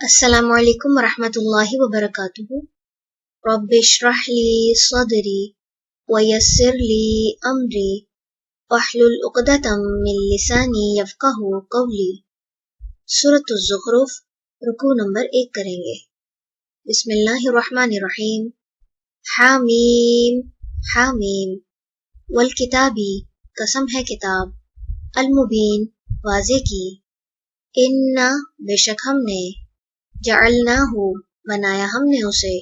السلام علیکم ورحمۃ اللہ وبرکاتہ۔ رب اشرح لی صدری ویسر لی امری واحلل عقدۃ من لسانی یفقہوا قولی۔ سورۃ الزخرف، رکوع نمبر 1 کریں گے۔ بسم اللہ الرحمن الرحیم۔ حامیم حامیم، والکتابی، قسم ہے کتاب، المبین، واضح کی، انا، بے شک ہم نے، جعلناہ، بنایا ہم نے اسے،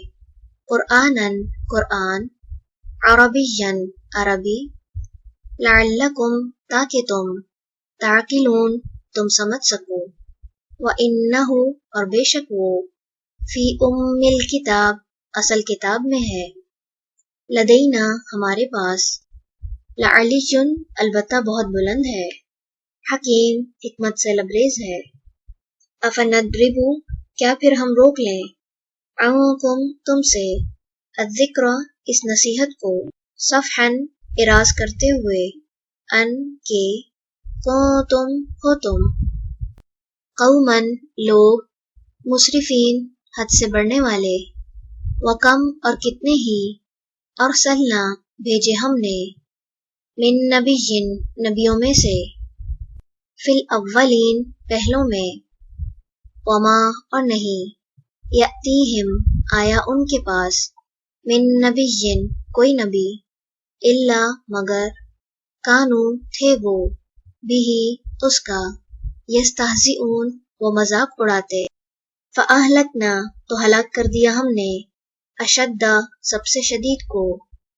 قرآناً، قرآن، عربیاً، عربی، لعلکم، تاکہ تم، تعقلون، تم سمجھ سکو، وَإِنَّهُ، اور بے شک وہ، فی الکتاب، اصل کتاب میں ہے، لدینا، ہمارے پاس، لعلی، البتہ بہت بلند ہے، حکیم، حکمت سے لبریز ہے، افنضرب، کیا پھر ہم روک لیں، عنکم، تم سے، الذکر، اس نصیحت کو، صفحا، اراض کرتے ہوئے، ان کے، کنتم، ہو تم، قوماً، لوگ، مسرفین، حد سے بڑھنے والے، وکم، اور کتنے ہی، ارسلنا، بھیجے ہم نے، من نبی، نبیوں میں سے، فی الاولین، پہلوں میں، وما، اور نہیں، یأتیہم، آیا ان کے پاس، من نبی، کوئی نبی، الا، مگر، کانو، تھے وہ، بہی، اس کا، یستہزئون، وہ مذاق اڑاتے، فأہلکنا، تو ہلاک کر دیا ہم نے، اشد، سب سے شدید کو،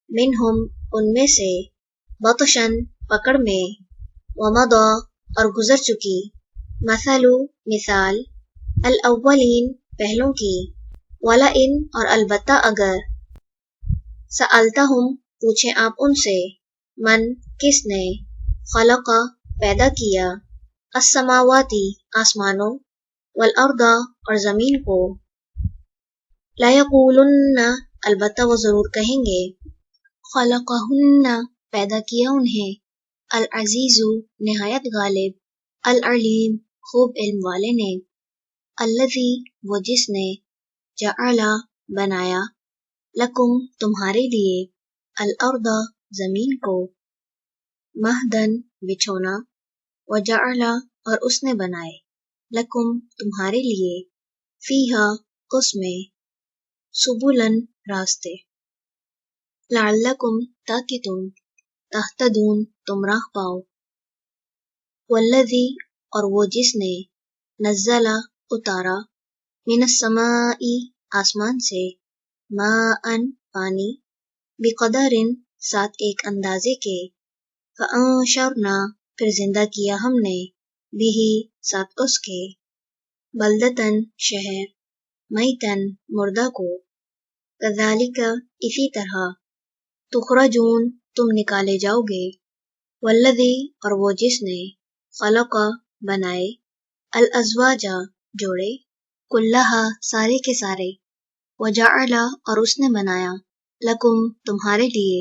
منہم، ان میں سے، بطشاً، پکڑ میں، ومضی، اور گزر چکی، مثل، مثال، الاولین، پہلوں کی، ولئن، اور البتہ اگر، سألتہم، پوچھیں آپ ان سے، من، کس نے، خلق، پیدا کیا، السماواتی، آسمانوں، والارض، اور زمین کو، لیقولن، البتہ وہ ضرور کہیں گے، خلقہن، پیدا کیا انہیں، العزیز، نہایت غالب، العلیم، خوب علم والے نے، الذی، وہ جس نے، جعل، بنایا، لکم، تمہارے لیے، الارض، زمین کو، مہدن، بچھونا، وجعل، اور اس نے بنائے، لکم، تمہارے لیے، فیہا، اس میں، سبلن، راستے، لعلکم، تاکہ تم، تہتدون، تم راہ پاؤ، والذی، اور وہ جس نے، نزل، اتارا، من السماء، آسمان سے، ماء، پانی، بقدر، ساتھ ایک اندازے کے، فانشرنا، پھر زندہ کیا ہم نے، بہ، ساتھ اس کے، بلدتن، شہر، میتن، مردہ کو، کذالک، اسی طرح، تخرجون، تم نکالے جاؤ گے، والذی، اور وہ جس نے، خلق، بنائے، الازواج، جوڑے، کلہا، سارے کے سارے، وجعل، اور اس نے بنایا، لکم، تمہارے لیے،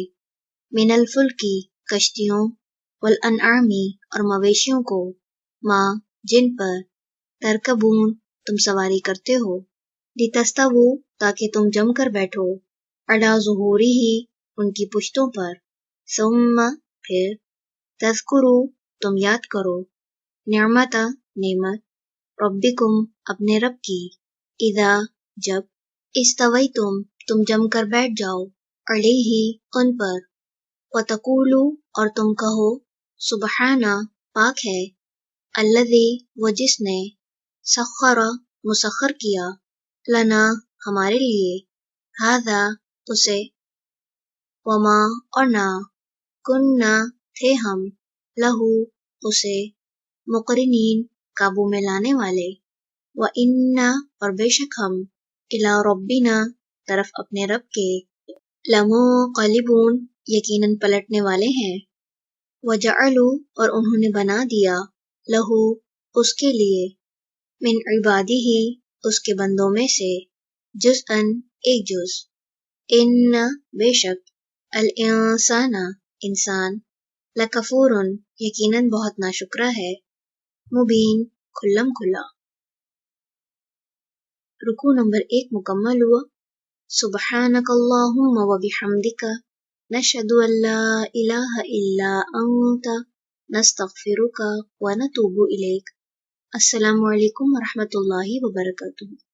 من الفلکی، کشتیوں، والانعامی، اور مویشیوں کو، ما، جن پر، ترکبون، تم سواری کرتے ہو، لتستووا، تاکہ تم جم کر بیٹھو، علی ظہورہ، ان کی پشتوں پر، ثم، پھر، تذکروا، تم یاد کرو، نعمت، نعمت، ربکم، اپنے رب کی، اذا، جب، استویتم، تم جم کر بیٹھ جاؤ، علیہ، ان پر، وتقولوا، اور تم کہو، سبحانہ، پاک ہے، الذی، وہ جس نے، سخر، مسخر کیا، لنا، ہمارے لیے، ھذا، اسے، وما، اور نہ، کننا، تھے ہم، لہو، اسے، مقرنین، قابو میں لانے والے، وَإِنَّا، اور بے شک ہم، اِلیٰ رَبِّنَا، طرف اپنے رب کے، لَمُنقَلِبُونَ، یقیناً پلٹنے والے ہیں، وَجَعَلُوا، اور انہوں نے بنا دیا، لہو، اس کے لیے، من عبادہ، اس کے بندوں میں سے، جزءاً، ایک جز، ان، بے شک، الانسان، انسان، لکفور، یقیناً بہت ناشکرا ہے، مبین، کھلم کھلا۔ رکوع نمبر 1 مکمل ہوا. سبحانک اللہم و بحمدک نشہد ان لا الہ الا انت نستغفرک و نتوب الیک. السلام علیکم ورحمۃ اللہ وبرکاتہ.